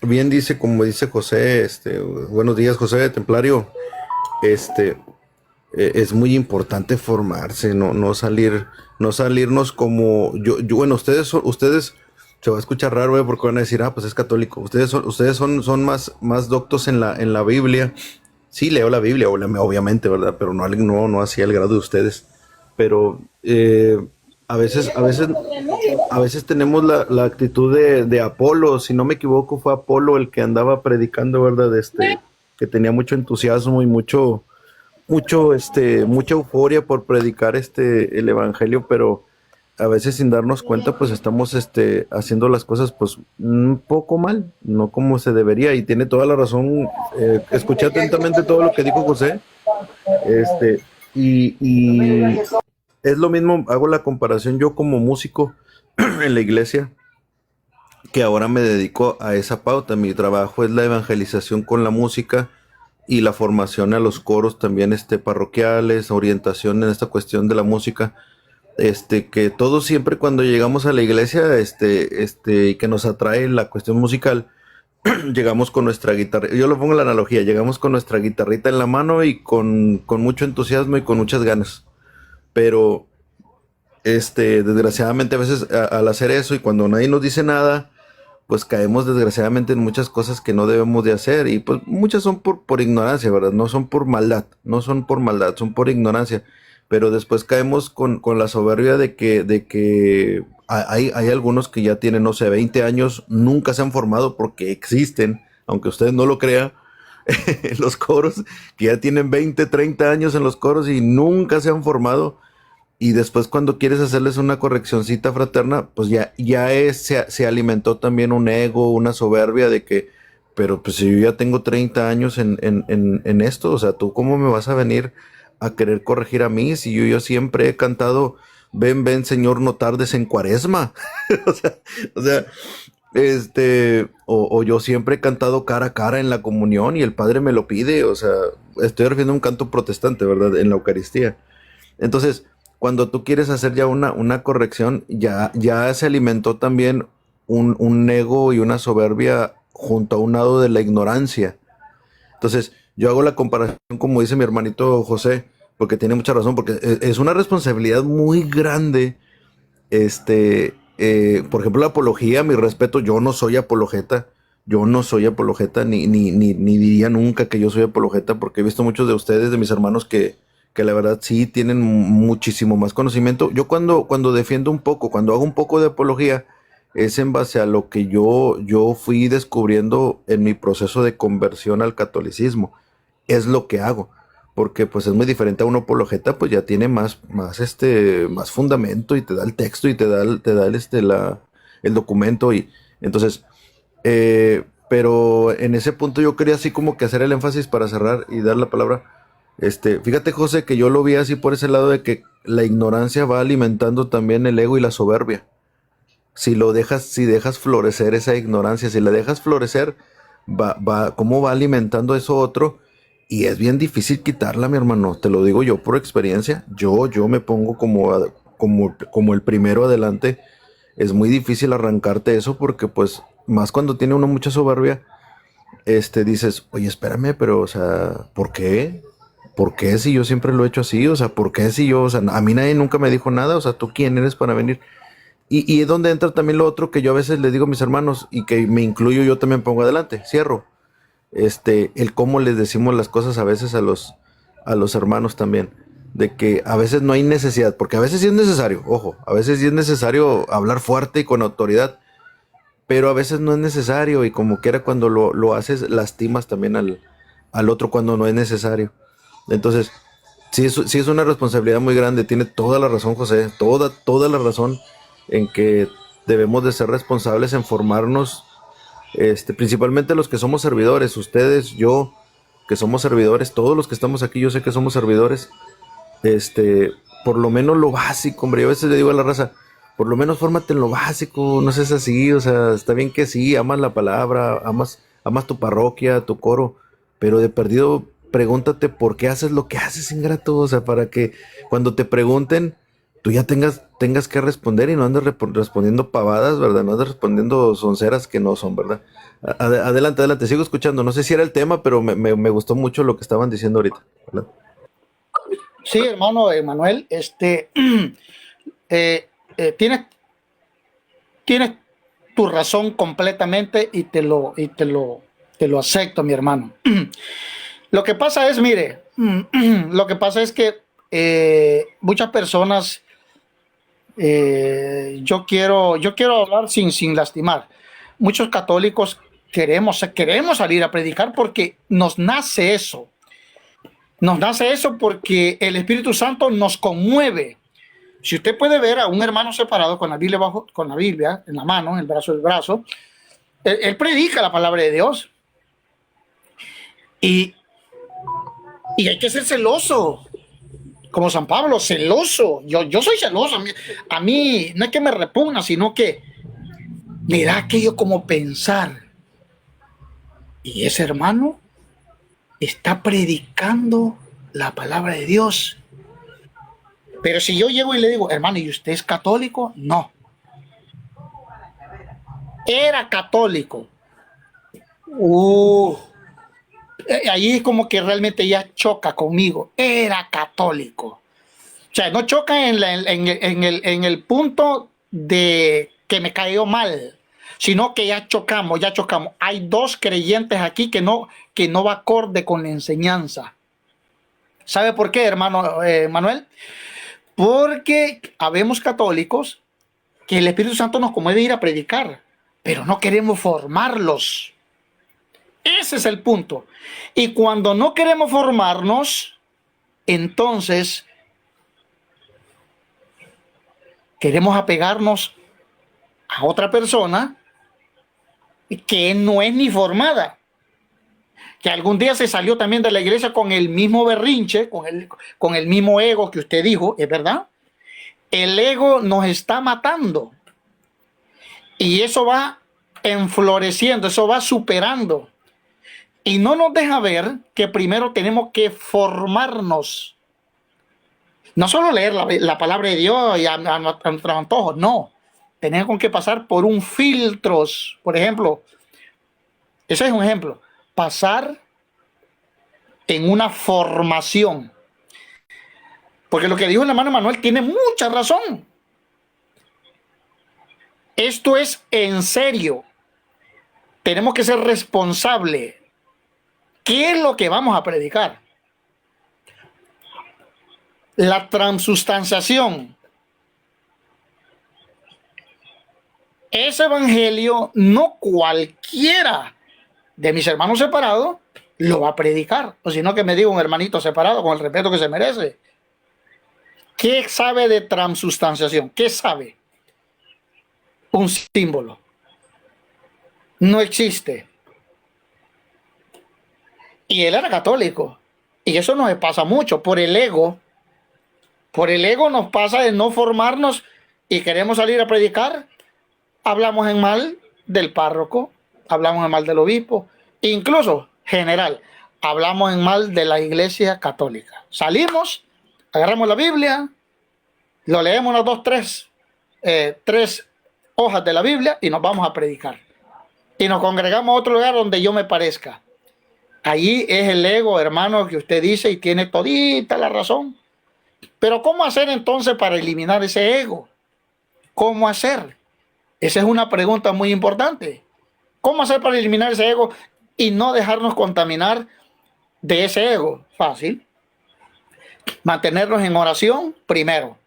Bien dice, como dice José, buenos días José Templario, este, es muy importante formarse, no salir, no salirnos como bueno, ustedes, se va a escuchar raro, porque van a decir, pues es católico, ustedes son más doctos en la Biblia. Sí, leo la Biblia, obviamente, ¿verdad? Pero no así al grado de ustedes. Pero a veces, a veces, a veces tenemos la actitud de Apolo. Si no me equivoco, fue Apolo el que andaba predicando, ¿verdad? Que tenía mucho entusiasmo y mucha euforia por predicar el evangelio, pero a veces sin darnos cuenta, pues estamos haciendo las cosas pues un poco mal, no como se debería. Y tiene toda la razón. Escuché atentamente todo lo que dijo José. Este, y es lo mismo, hago la comparación yo como músico en la iglesia, que ahora me dedico a esa pauta. Mi trabajo es la evangelización con la música y la formación a los coros también parroquiales, orientación en esta cuestión de la música. Que todos siempre cuando llegamos a la iglesia, y que nos atrae la cuestión musical, llegamos con nuestra guitarra, yo lo pongo en la analogía, llegamos con nuestra guitarrita en la mano y con mucho entusiasmo y con muchas ganas. Pero desgraciadamente a veces al hacer eso y cuando nadie nos dice nada, pues caemos desgraciadamente en muchas cosas que no debemos de hacer, y pues muchas son por ignorancia, ¿verdad? No son por maldad, no son por maldad, son por ignorancia. Pero después caemos con la soberbia de que hay algunos que ya tienen, no sé, 20 años, nunca se han formado porque existen, aunque usted no lo crea, los coros, que ya tienen 20 30 años en los coros y nunca se han formado. Y después cuando quieres hacerles una correccioncita fraterna, pues se alimentó también un ego, una soberbia de que, pero pues si yo ya tengo 30 años en esto, o sea, ¿tú cómo me vas a venir a querer corregir a mí si yo siempre he cantado, ven, ven, Señor, no tardes en Cuaresma? o sea, o sea, o yo siempre he cantado cara a cara en la comunión y el Padre me lo pide, o sea, estoy refiriendo a un canto protestante, ¿verdad? En la Eucaristía. Entonces, cuando tú quieres hacer ya una corrección, ya se alimentó también un ego y una soberbia junto a un lado de la ignorancia. Entonces, yo hago la comparación, como dice mi hermanito José, porque tiene mucha razón, porque es una responsabilidad muy grande. Por ejemplo, la apología, mi respeto, yo no soy apologeta. Yo no soy apologeta, ni diría nunca que yo soy apologeta, porque he visto muchos de ustedes, de mis hermanos, que la verdad sí tienen muchísimo más conocimiento. Yo cuando defiendo un poco, cuando hago un poco de apología, es en base a lo que yo fui descubriendo en mi proceso de conversión al catolicismo. Es lo que hago. Porque pues es muy diferente a un apologeta, pues ya tiene más fundamento y te da el texto y te da el documento. Y entonces, pero en ese punto yo quería así como que hacer el énfasis para cerrar y dar la palabra. Fíjate, José, que yo lo vi así por ese lado de que la ignorancia va alimentando también el ego y la soberbia. Si dejas florecer esa ignorancia, si la dejas florecer, ¿cómo va alimentando eso otro? Y es bien difícil quitarla, mi hermano. Te lo digo yo por experiencia. Yo me pongo como el primero adelante. Es muy difícil arrancarte eso porque, pues, más cuando tiene uno mucha soberbia, dices, oye, espérame, pero, o sea, ¿por qué? ¿Por qué si yo siempre lo he hecho así? O sea, ¿por qué si yo, o sea, a mí nadie nunca me dijo nada? O sea, ¿tú quién eres para venir? Y es donde entra también lo otro que yo a veces le digo a mis hermanos y que me incluyo, yo también pongo adelante, cierro. El cómo les decimos las cosas a veces a los hermanos también. De que a veces no hay necesidad, porque a veces sí es necesario, ojo, a veces sí es necesario hablar fuerte y con autoridad, pero a veces no es necesario y como quiera cuando lo haces lastimas también al otro cuando no es necesario. Entonces, sí es una responsabilidad muy grande, tiene toda la razón José, toda la razón en que debemos de ser responsables en formarnos, principalmente los que somos servidores, ustedes, yo, que somos servidores, todos los que estamos aquí, yo sé que somos servidores, por lo menos lo básico, hombre. Yo a veces le digo a la raza, por lo menos fórmate en lo básico, no seas así, o sea, está bien que sí, amas la palabra, amas tu parroquia, tu coro, pero de perdido pregúntate por qué haces lo que haces, ingrato, o sea, para que cuando te pregunten, tú ya tengas que responder y no andes respondiendo pavadas, ¿verdad? No andes respondiendo sonceras que no son, ¿verdad? Adelante, adelante, sigo escuchando. No sé si era el tema, pero me gustó mucho lo que estaban diciendo ahorita, ¿verdad? Sí, hermano Emanuel, tienes, tienes tu razón completamente y te lo acepto, mi hermano. Lo que pasa es, mire, lo que pasa es que muchas personas, yo quiero hablar sin lastimar. Muchos católicos queremos salir a predicar porque nos nace eso. Nos nace eso porque el Espíritu Santo nos conmueve. Si usted puede ver a un hermano separado con la Biblia con la Biblia en la mano, en el brazo del brazo, él predica la palabra de Dios. Y, y hay que ser celoso, como San Pablo, celoso. Yo soy celoso. A mí no es que me repugna, sino que me da aquello como pensar. Y ese hermano está predicando la palabra de Dios. Pero si yo llego y le digo, hermano, ¿y usted es católico? No. Era católico. Ahí es como que realmente ya choca conmigo. Era católico. O sea, no choca en el punto de que me cayó mal, sino que ya chocamos, ya chocamos. Hay dos creyentes aquí que no va acorde con la enseñanza. ¿Sabe por qué, hermano Manuel? Porque habemos católicos que el Espíritu Santo nos conmueve ir a predicar, pero no queremos formarlos. Ese es el punto. Y cuando no queremos formarnos, entonces queremos apegarnos a otra persona que no es ni formada, que algún día se salió también de la iglesia con el mismo berrinche, con el mismo ego que usted dijo, ¿es verdad? El ego nos está matando y eso va enfloreciendo, eso va superando y no nos deja ver que primero tenemos que formarnos. No solo leer la palabra de Dios y a nuestros antojos, no. Tenemos que pasar por un filtro. Por ejemplo, ese es un ejemplo. Pasar en una formación. Porque lo que dijo el hermano Manuel tiene mucha razón. Esto es en serio. Tenemos que ser responsables. ¿Qué es lo que vamos a predicar? La transustanciación. Ese evangelio no cualquiera de mis hermanos separados lo va a predicar, o sino que me diga un hermanito separado con el respeto que se merece. ¿Qué sabe de transustanciación? ¿Qué sabe? Un símbolo. No existe. Y él era católico. Y eso nos pasa mucho por el ego. Por el ego nos pasa de no formarnos y queremos salir a predicar. Hablamos en mal del párroco, hablamos en mal del obispo, incluso general, hablamos en mal de la iglesia católica. Salimos, agarramos la Biblia, lo leemos unas dos, tres hojas de la Biblia y nos vamos a predicar. Y nos congregamos a otro lugar donde yo me parezca. Allí es el ego, hermano, que usted dice y tiene todita la razón. Pero ¿cómo hacer entonces para eliminar ese ego? ¿Cómo hacer? Esa es una pregunta muy importante. ¿Cómo hacer para eliminar ese ego y no dejarnos contaminar de ese ego? Fácil. Mantenernos en oración, primero.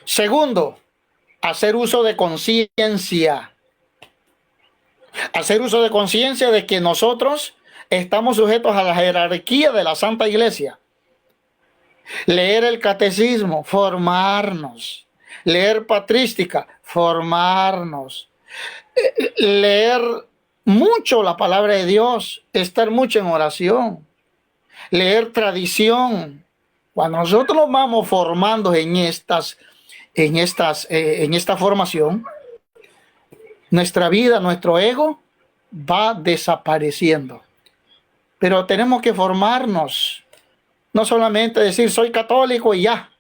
Segundo, hacer uso de conciencia. Hacer uso de conciencia de que nosotros estamos sujetos a la jerarquía de la Santa Iglesia. Leer el catecismo, formarnos. Leer patrística, formarnos. Leer mucho la palabra de Dios, estar mucho en oración. Leer tradición. Cuando nosotros nos vamos formando en esta formación, nuestra vida, nuestro ego va desapareciendo. Pero tenemos que formarnos. No solamente decir soy católico y ya.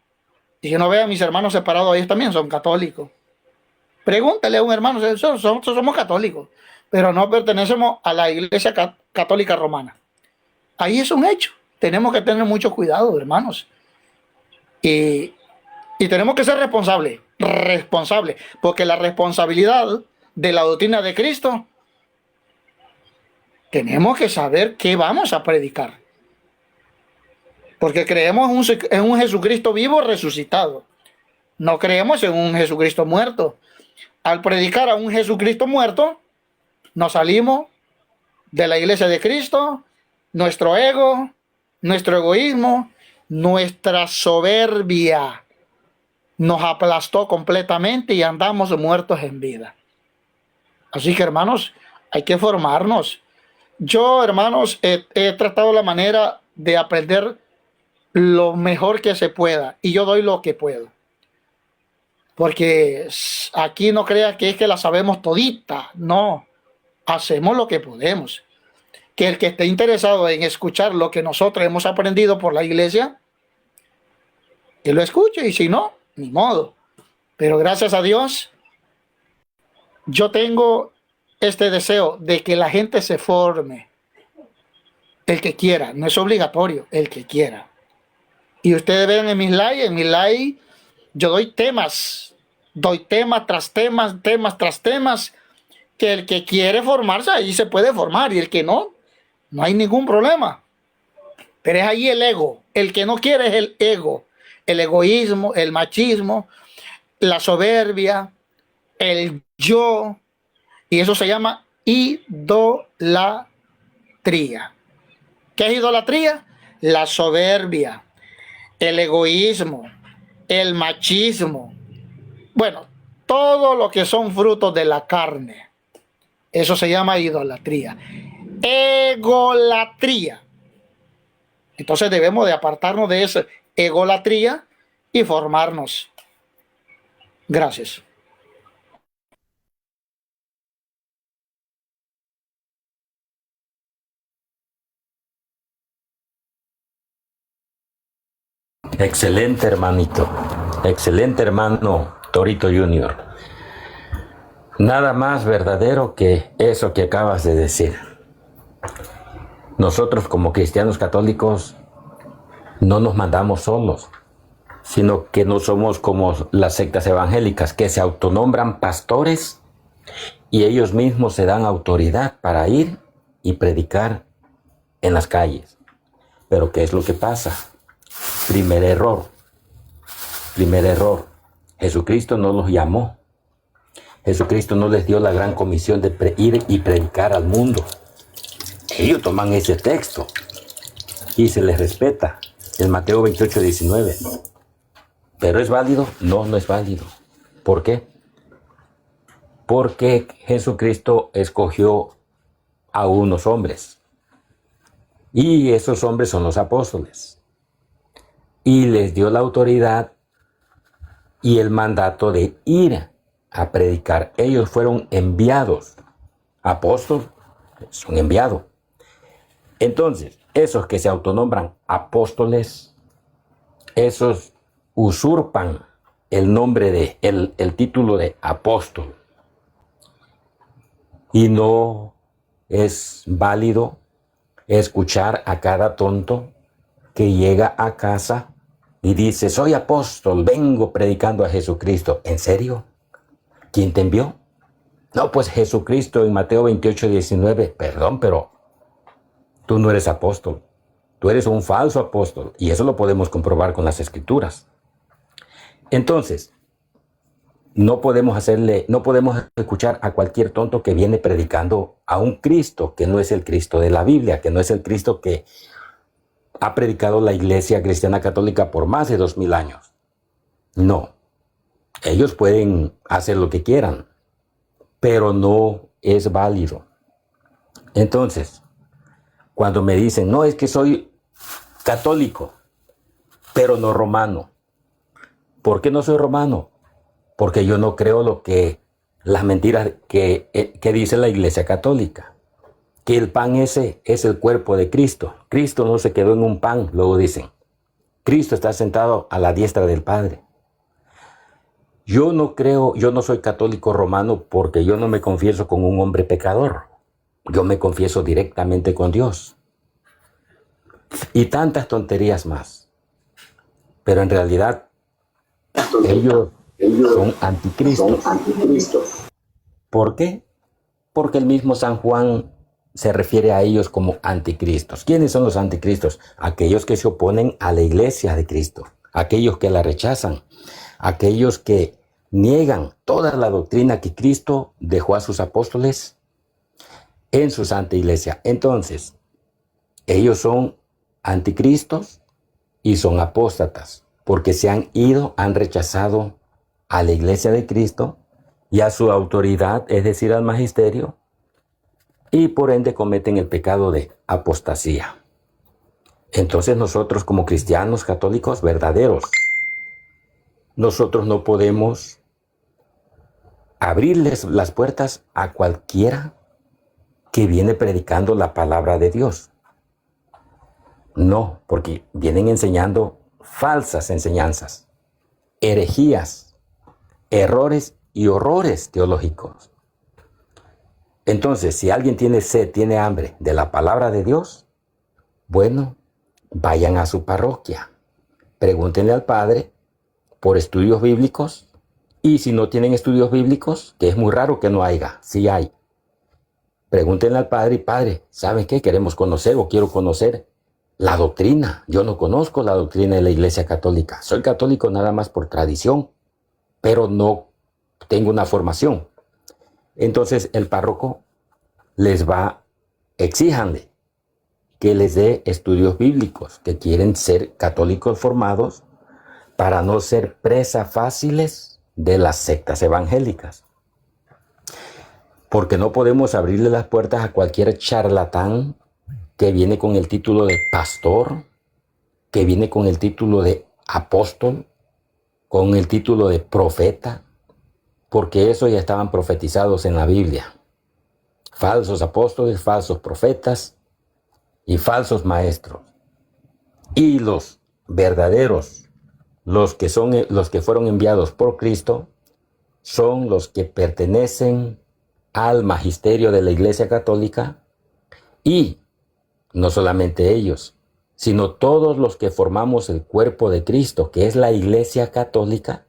Y si no ve a mis hermanos separados, ellos también son católicos. Pregúntale a un hermano, somos católicos, pero no pertenecemos a la Iglesia Católica Romana. Ahí es un hecho. Tenemos que tener mucho cuidado, hermanos. Y tenemos que ser responsables, porque la responsabilidad de la doctrina de Cristo, tenemos que saber qué vamos a predicar. Porque creemos en un Jesucristo vivo resucitado. No creemos en un Jesucristo muerto. Al predicar a un Jesucristo muerto, nos salimos de la iglesia de Cristo, nuestro ego, nuestro egoísmo, nuestra soberbia nos aplastó completamente y andamos muertos en vida. Así que, hermanos, hay que formarnos. Yo, hermanos, he tratado la manera de aprender lo mejor que se pueda, y yo doy lo que puedo. Porque aquí no crea que es que la sabemos todita, no. Hacemos lo que podemos. Que el que esté interesado en escuchar lo que nosotros hemos aprendido por la iglesia, que lo escuche, y si no, ni modo. Pero gracias a Dios, yo tengo este deseo de que la gente se forme. El que quiera, no es obligatorio, el que quiera. Y ustedes ven en mis live, yo doy temas tras temas, que el que quiere formarse ahí se puede formar, y el que no, no hay ningún problema. Pero es ahí el ego. El que no quiere es el ego, el egoísmo, el machismo, la soberbia, el yo, y eso se llama idolatría. ¿Qué es idolatría? La soberbia, el egoísmo, el machismo. Bueno, todo lo que son frutos de la carne. Eso se llama idolatría. Egolatría. Entonces debemos de apartarnos de esa egolatría y formarnos. Gracias. Excelente, hermanito. Excelente, hermano Torito Junior. Nada más verdadero que eso que acabas de decir. Nosotros como cristianos católicos no nos mandamos solos, sino que no somos como las sectas evangélicas que se autonombran pastores y ellos mismos se dan autoridad para ir y predicar en las calles. Pero ¿qué es lo que pasa? Primer error. Jesucristo no los llamó. Jesucristo no les dio la gran comisión de ir y predicar al mundo. Ellos toman ese texto y se les respeta. En Mateo 28, 19. ¿Pero es válido? No, no es válido. ¿Por qué? Porque Jesucristo escogió a unos hombres. Y esos hombres son los apóstoles. Y les dio la autoridad y el mandato de ir a predicar. Ellos fueron enviados. Apóstol es un enviado. Entonces, esos que se autonombran apóstoles, esos usurpan el nombre de, el título de apóstol. Y no es válido escuchar a cada tonto que llega a casa y dice, soy apóstol, vengo predicando a Jesucristo. ¿En serio? ¿Quién te envió? No, pues Jesucristo en Mateo 28, 19. Perdón, pero tú no eres apóstol. Tú eres un falso apóstol. Y eso lo podemos comprobar con las Escrituras. Entonces, no podemos escuchar a cualquier tonto que viene predicando a un Cristo que no es el Cristo de la Biblia, que no es el Cristo que ha predicado la Iglesia Cristiana Católica por más de 2000 años. No. Ellos pueden hacer lo que quieran, pero no es válido. Entonces, cuando me dicen, no, es que soy católico, pero no romano. ¿Por qué no soy romano? Porque yo no creo las mentiras que dice la Iglesia Católica. Que el pan ese es el cuerpo de Cristo. Cristo no se quedó en un pan, luego dicen. Cristo está sentado a la diestra del Padre. Yo no creo, yo no soy católico romano porque yo no me confieso con un hombre pecador. Yo me confieso directamente con Dios. Y tantas tonterías más. Pero en realidad ellos son anticristos. ¿Por qué? Porque el mismo San Juan se refiere a ellos como anticristos. ¿Quiénes son los anticristos? Aquellos que se oponen a la iglesia de Cristo, aquellos que la rechazan, aquellos que niegan toda la doctrina que Cristo dejó a sus apóstoles en su santa iglesia. Entonces, ellos son anticristos y son apóstatas, porque se han ido, han rechazado a la iglesia de Cristo y a su autoridad, es decir, al magisterio, y por ende cometen el pecado de apostasía. Entonces nosotros como cristianos católicos verdaderos, nosotros no podemos abrirles las puertas a cualquiera que viene predicando la palabra de Dios. No, porque vienen enseñando falsas enseñanzas, herejías, errores y horrores teológicos. Entonces, si alguien tiene sed, tiene hambre de la palabra de Dios, bueno, vayan a su parroquia, pregúntenle al padre por estudios bíblicos, y si no tienen estudios bíblicos, que es muy raro que no haya, sí hay, pregúntenle al padre, y padre, ¿saben qué? Queremos conocer o quiero conocer la doctrina. Yo no conozco la doctrina de la Iglesia Católica. Soy católico nada más por tradición, pero no tengo una formación. Entonces el párroco les va, exíjanle que les dé estudios bíblicos, que quieren ser católicos formados para no ser presa fáciles de las sectas evangélicas. Porque no podemos abrirle las puertas a cualquier charlatán que viene con el título de pastor, que viene con el título de apóstol, con el título de profeta, porque eso ya estaban profetizados en la Biblia. Falsos apóstoles, falsos profetas y falsos maestros. Y los verdaderos, los que fueron enviados por Cristo, son los que pertenecen al magisterio de la Iglesia Católica, y no solamente ellos, sino todos los que formamos el cuerpo de Cristo, que es la Iglesia Católica,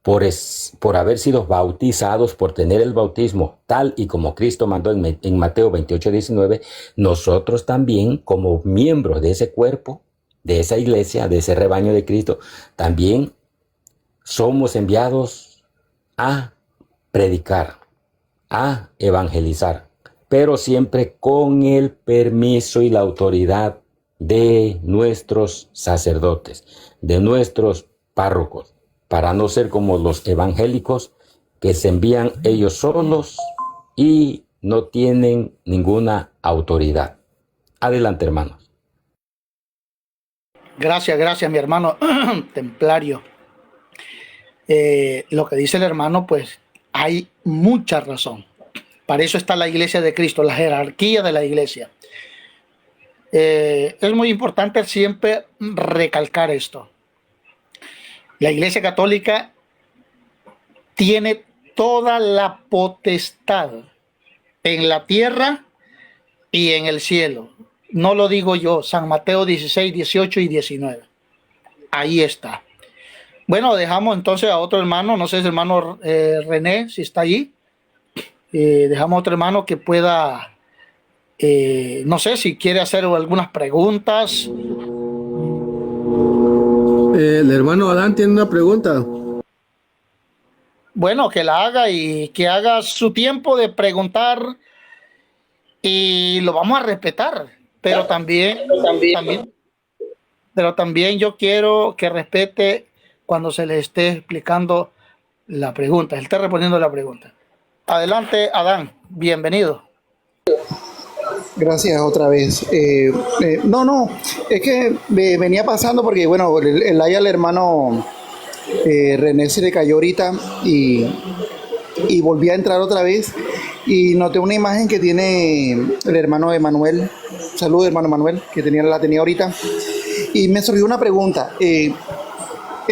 por haber sido bautizados, por tener el bautismo tal y como Cristo mandó en Mateo 28:19, nosotros también, como miembros de ese cuerpo, de esa iglesia, de ese rebaño de Cristo, también somos enviados a predicar, a evangelizar, pero siempre con el permiso y la autoridad de nuestros sacerdotes, de nuestros párrocos, para no ser como los evangélicos que se envían ellos solos y no tienen ninguna autoridad. Adelante, hermanos. Gracias, mi hermano templario. Lo que dice el hermano, pues hay mucha razón. Para eso está la Iglesia de Cristo, la jerarquía de la Iglesia. Es muy importante siempre recalcar esto. La Iglesia Católica tiene toda la potestad en la tierra y en el cielo. No lo digo yo, San Mateo 16, 18 y 19. Ahí está. Bueno, dejamos entonces a otro hermano, no sé si el hermano René, si está allí. Dejamos a otro hermano que pueda, no sé si quiere hacer algunas preguntas. El hermano Adán tiene una pregunta. Bueno, que la haga y que haga su tiempo de preguntar y lo vamos a respetar, pero también yo quiero que respete cuando se le esté explicando la pregunta, él está respondiendo la pregunta. Adelante, Adán, bienvenido. Gracias otra vez. No, es que venía pasando porque, bueno, el hermano René se le cayó ahorita y volví a entrar otra vez y noté una imagen que tiene el hermano Emanuel. Saludos, hermano Emanuel, que la tenía ahorita. Y me surgió una pregunta.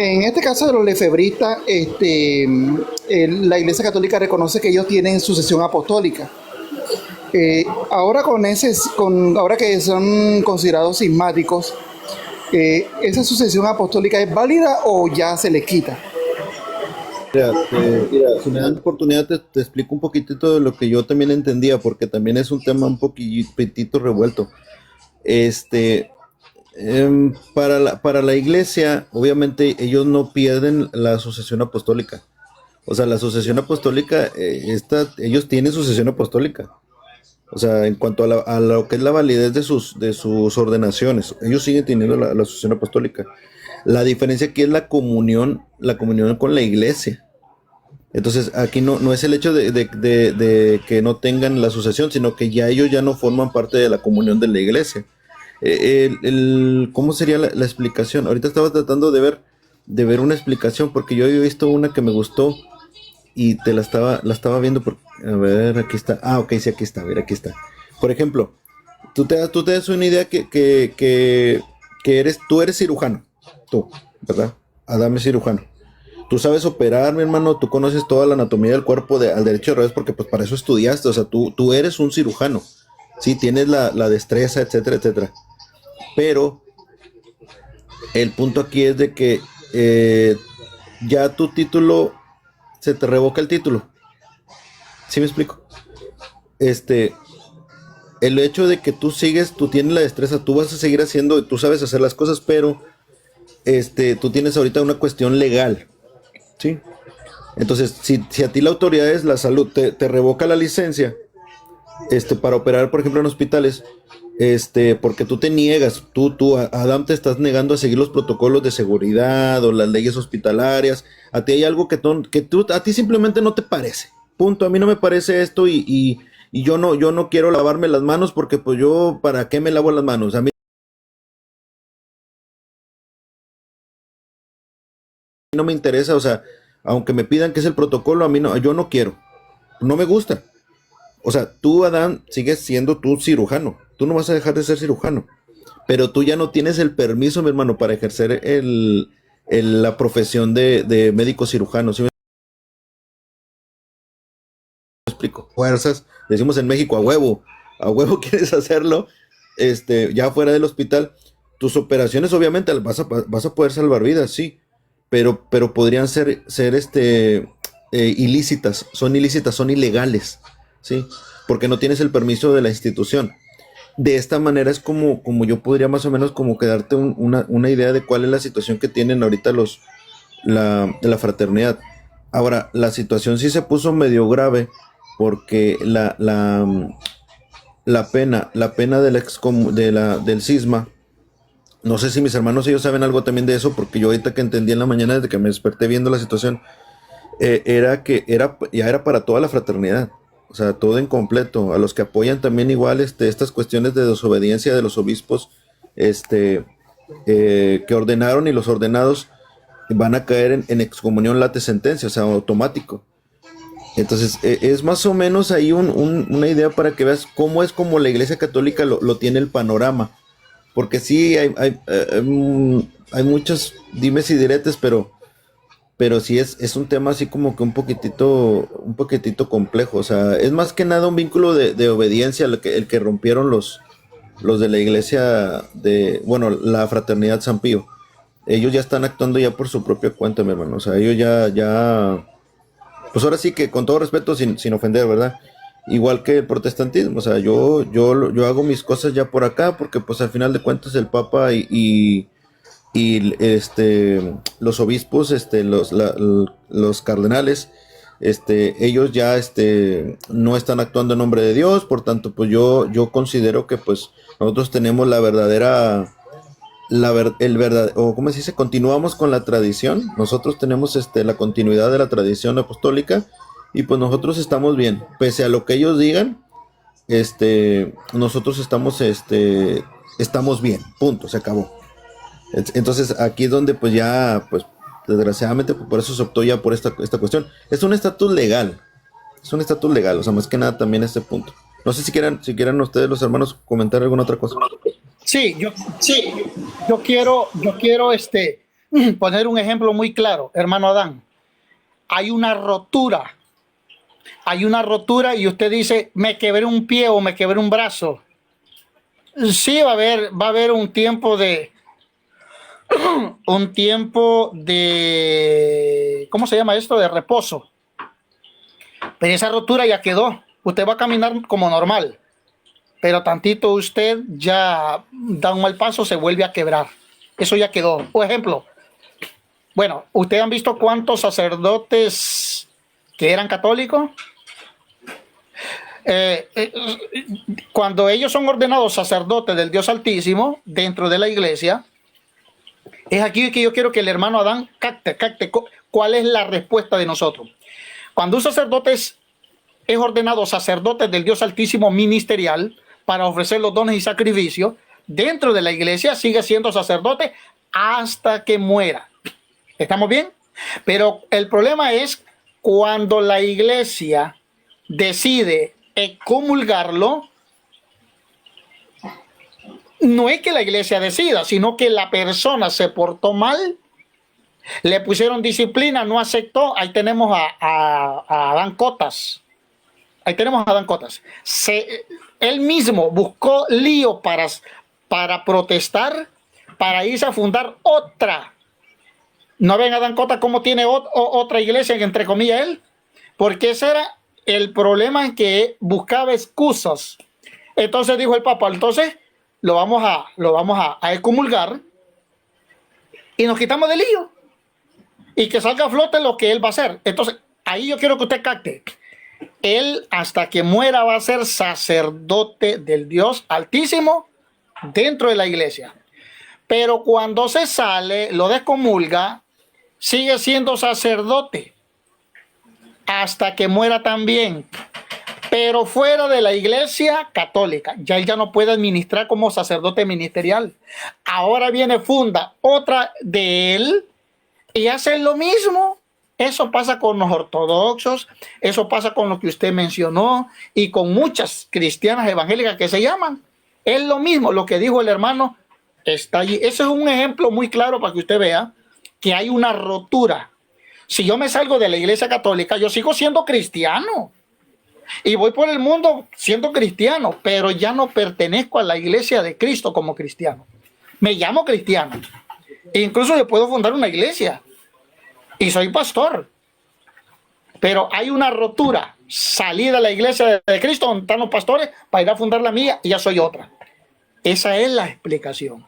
En este caso de los lefebristas, la Iglesia Católica reconoce que ellos tienen sucesión apostólica. Ahora ahora que son considerados cismáticos, ¿esa sucesión apostólica es válida o ya se les quita? Mira, si me dan oportunidad te explico un poquitito de lo que yo también entendía, porque también es un tema un poquitito revuelto. Este, para la iglesia, obviamente ellos no pierden la sucesión apostólica. O sea, la sucesión apostólica, ellos tienen sucesión apostólica. O sea, en cuanto a lo que es la validez de sus ordenaciones, ellos siguen teniendo la sucesión apostólica. La diferencia aquí es la comunión con la iglesia. Entonces, aquí no es el hecho de que no tengan la sucesión, sino que ya ellos ya no forman parte de la comunión de la iglesia. ¿Cómo sería la explicación? Ahorita estaba tratando de ver una explicación, porque yo había visto una que me gustó y la estaba viendo. A ver, aquí está. Ah, ok, sí, aquí está. A ver, aquí está. Por ejemplo, tú te das una idea que tú eres cirujano. Tú, ¿verdad? Adam es cirujano. Tú sabes operar, mi hermano, tú conoces toda la anatomía del cuerpo al derecho y al revés, porque pues para eso estudiaste, o sea, tú eres un cirujano, sí, tienes la destreza, etcétera, etcétera. Pero el punto aquí es de que ya tu título, se te revoca el título. ¿Sí me explico? El hecho de que tú tienes la destreza, tú vas a seguir haciendo, tú sabes hacer las cosas, pero tú tienes ahorita una cuestión legal, ¿sí? Entonces, si a ti la autoridad es la salud, te revoca la licencia, para operar, por ejemplo, en hospitales, porque tú te niegas, Adam, te estás negando a seguir los protocolos de seguridad o las leyes hospitalarias, a ti hay algo a ti simplemente no te parece, punto, a mí no me parece esto y yo no quiero lavarme las manos porque pues yo, ¿para qué me lavo las manos? A mí no me interesa, o sea, aunque me pidan que es el protocolo, a mí no, yo no quiero, no me gusta. O sea, tú, Adán, sigues siendo tú cirujano, tú no vas a dejar de ser cirujano, pero tú ya no tienes el permiso, mi hermano, para ejercer la profesión de médico cirujano, ¿sí me explico? Fuerzas, decimos en México, a huevo quieres hacerlo, ya fuera del hospital, tus operaciones obviamente vas a poder salvar vidas, sí, pero podrían ser ilícitas, son ilegales, ¿sí? Porque no tienes el permiso de la institución. De esta manera es como yo podría más o menos como que darte una idea de cuál es la situación que tienen ahorita la fraternidad. Ahora, la situación sí se puso medio grave porque la pena del cisma. No sé si mis hermanos ellos saben algo también de eso, porque yo ahorita que entendí en la mañana desde que me desperté viendo la situación, ya era para toda la fraternidad, o sea, todo en completo, a los que apoyan también igual estas cuestiones de desobediencia de los obispos, que ordenaron, y los ordenados van a caer en excomunión late sentencia, o sea, automático. Entonces, es más o menos ahí una idea para que veas cómo es como la Iglesia Católica lo tiene el panorama. Porque sí, hay muchos dimes y diretes, pero sí es un tema así como que un poquitito complejo. O sea, es más que nada un vínculo de obediencia el que rompieron los de la iglesia la fraternidad San Pío. Ellos ya están actuando ya por su propia cuenta, mi hermano. O sea, ellos ya pues ahora sí que con todo respeto, sin ofender, ¿verdad? Igual que el protestantismo, o sea, yo hago mis cosas ya por acá, porque pues al final de cuentas el Papa y los obispos, los cardenales, ellos ya no están actuando en nombre de Dios, por tanto pues yo considero que pues nosotros tenemos la verdadera, o ¿cómo se dice? Continuamos con la tradición, nosotros tenemos la continuidad de la tradición apostólica. Y pues nosotros estamos bien, pese a lo que ellos digan, nosotros estamos bien, punto, se acabó. Entonces aquí es donde pues ya, pues desgraciadamente pues, por eso se optó ya por esta cuestión. Es un estatus legal, o sea, más que nada también este punto. No sé si quieran ustedes los hermanos comentar alguna otra cosa. Sí, yo quiero poner un ejemplo muy claro, hermano Adán. Hay una rotura. Hay una rotura y usted dice, me quebré un pie o me quebré un brazo. Sí, va a haber un tiempo de, ¿cómo se llama esto? De reposo. Pero esa rotura ya quedó. Usted va a caminar como normal. Pero tantito usted ya da un mal paso, se vuelve a quebrar. Eso ya quedó. Por ejemplo, bueno, ¿ustedes han visto cuántos sacerdotes que eran católicos? Cuando ellos son ordenados sacerdotes del Dios Altísimo dentro de la iglesia, es aquí que yo quiero que el hermano Adán capte cuál es la respuesta de nosotros. Cuando un sacerdote es ordenado sacerdote del Dios Altísimo ministerial para ofrecer los dones y sacrificios, dentro de la iglesia sigue siendo sacerdote hasta que muera. ¿Estamos bien? Pero el problema es cuando la iglesia decide excomulgarlo. No es que la iglesia decida, sino que la persona se portó mal, le pusieron disciplina, no aceptó. Ahí tenemos a Adán Cotas. Ahí tenemos a Adán Cotas. Él mismo buscó lío para protestar, para irse a fundar otra. ¿No ven a Adán Cotas cómo tiene otra iglesia, entre comillas, él? Porque ese era el problema, en que buscaba excusas. Entonces dijo el Papa, entonces lo vamos a excomulgar y nos quitamos del lío. Y que salga a flote lo que él va a hacer. Entonces, ahí yo quiero que usted capte. Él, hasta que muera, va a ser sacerdote del Dios Altísimo dentro de la iglesia. Pero cuando se sale, lo descomulga, sigue siendo sacerdote hasta que muera también. Pero fuera de la iglesia católica, ya él ya no puede administrar como sacerdote ministerial. Ahora funda otra de él y hace lo mismo. Eso pasa con los ortodoxos, eso pasa con lo que usted mencionó y con muchas cristianas evangélicas que se llaman. Es lo mismo, lo que dijo el hermano está allí. Ese es un ejemplo muy claro para que usted vea que hay una rotura. Si yo me salgo de la iglesia católica, yo sigo siendo cristiano y voy por el mundo siendo cristiano, pero ya no pertenezco a la iglesia de Cristo como cristiano. Me llamo cristiano e incluso yo puedo fundar una iglesia y soy pastor, pero hay una rotura. Salí de la iglesia de Cristo donde están los pastores para ir a fundar la mía y ya soy otra. Esa es la explicación.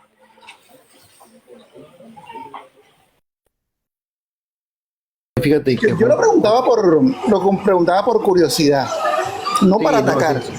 Fíjate que Yo lo preguntaba por curiosidad, no sí, para no, atacar. sí.